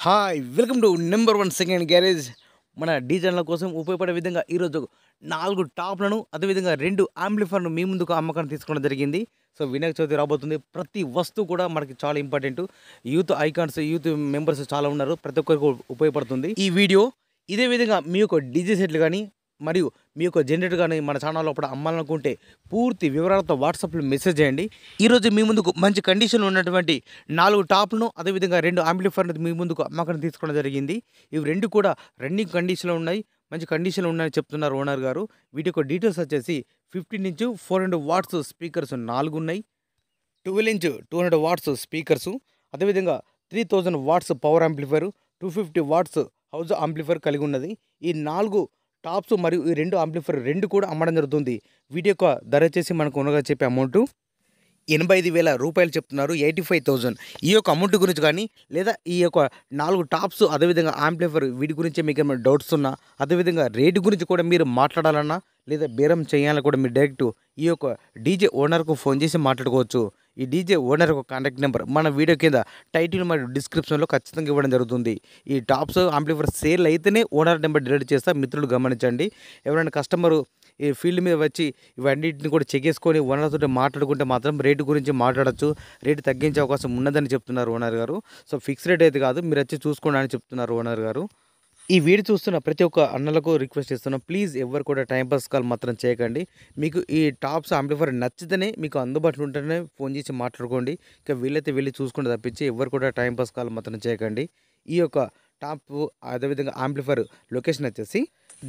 Hi welcome to number one second garage. మన డీజన్ల కోసం ఉపయోగపడే విధంగా ఈరోజు 4 టాప్లను అదేవిధంగా 2 యాంప్లిఫైర్ను మీ ముందుకు అమ్మకాన్ని తీసుకోవడం జరిగింది. సో వినాయక చవితి రాబోతుంది. ప్రతి వస్తువు కూడా మనకి చాలా important. Youth icons, youth members చాలా ఉన్నారు. ప్రతి ఒక్కరికి ఉపయోగపడుతుంది ఈ వీడియో. ఇదే విధంగా మీ యొక్క డీజే సెట్లు కానీ మరియు మీ యొక్క జనరేటర్ కానీ మన ఛానల్ లోపల అమ్మాలనుకుంటే పూర్తి వివరాలతో వాట్సాప్లో మెసేజ్ చేయండి. ఈరోజు మీ ముందుకు మంచి కండిషన్లో ఉన్నటువంటి 4 టాప్లను అదేవిధంగా 2 యాంప్లిఫైర్లు మీ ముందుకు అమ్మకాన్ని తీసుకోవడం జరిగింది. ఇవి 2 కూడా రన్నింగ్ కండిషన్లో ఉన్నాయి, మంచి కండిషన్లో ఉన్నాయని చెప్తున్నారు ఓనర్ గారు. వీటి యొక్క డీటెయిల్స్ వచ్చేసి 15 ఇంచ్ 400 వాట్స్ స్పీకర్స్ 4 ఉన్నాయి, 12 ఇంచ్ 200 వాట్స్ స్పీకర్సు, అదేవిధంగా 3000 watts power amplifier, 250 watts house amplifier కలిగి ఉన్నది. ఈ 4 టాప్స్ మరియు ఈ 2 యాంప్లిఫైర్ 2 కూడా అమ్మడం జరుగుతుంది. వీటి యొక్క ధర వచ్చేసి మనకు ఓనర్గా చెప్పే అమౌంట్ 85,000 రూపాయలు చెప్తున్నారు, 85,000. ఈ యొక్క అమౌంట్ గురించి కానీ లేదా ఈ యొక్క 4 టాప్స్ అదేవిధంగా యాంప్లిఫైర్ వీటి గురించి మీకు ఏమైనా డౌట్స్ ఉన్నా, అదేవిధంగా రేటు గురించి కూడా మీరు మాట్లాడాలన్నా లేదా బేరం చేయాలన్నా కూడా మీరు డైరెక్ట్ ఈ యొక్క డీజే ఓనర్కు ఫోన్ చేసి మాట్లాడుకోవచ్చు. ఈ డీజే ఓనర్ యొక్క కాంటాక్ట్ నెంబర్ మన వీడియో కింద టైటిల్ మరియు డిస్క్రిప్షన్లో ఖచ్చితంగా ఇవ్వడం జరుగుతుంది. ఈ టాప్స్ యాంప్లిఫైర్ సేల్ అయితేనే ఓనర్ నెంబర్ డిలీట్ చేస్తా, మిత్రులు గమనించండి. ఎవరైనా కస్టమరు ఈ ఫీల్డ్ మీద వచ్చి ఇవన్నిటిని కూడా చెక్ చేసుకొని ఓనర్తో మాట్లాడుకుంటే మాత్రం రేటు గురించి మాట్లాడచ్చు, రేటు తగ్గించే అవకాశం ఉన్నదని చెప్తున్నారు ఓనర్ గారు. సో ఫిక్స్ రేట్ అయితే కాదు, మీరు వచ్చి చూసుకోండి అని చెప్తున్నారు ఓనర్ గారు. ఈ వీడియో చూస్తున్న ప్రతి ఒక్క అన్నలకు రిక్వెస్ట్ చేస్తున్నాం, ప్లీజ్ ఎవరు కూడా టైంపాస్ కాల్ మాత్రం చేయకండి. మీకు ఈ టాప్స్ యాంప్లిఫైర్ నచ్చితేనే మీకు అందుబాటులో ఉంటేనే ఫోన్ చేసి మాట్లాడుకోండి. ఇక వీళ్ళైతే వెళ్ళి చూసుకుంటే తప్పించి ఎవరు కూడా టైంపాస్ కాల్ మాత్రం చేయకండి. ఈ యొక్క టాప్ అదేవిధంగా యాంప్లిఫైర్ లొకేషన్ వచ్చేసి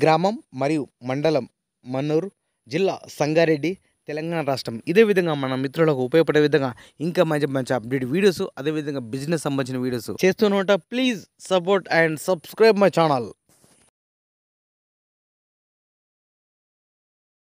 గ్రామం మరియు మండలం మన్నూరు, జిల్లా సంగారెడ్డి, తెలంగాణ రాష్ట్రం. ఇదే విధంగా మన మిత్రులకు ఉపయోగపడే విధంగా ఇంకా మంచి మంచి అప్డేట్ వీడియోస్ అదేవిధంగా బిజినెస్ సంబంధించిన వీడియోస్ చేస్తూనే ఉంటా. Please support and subscribe my channel.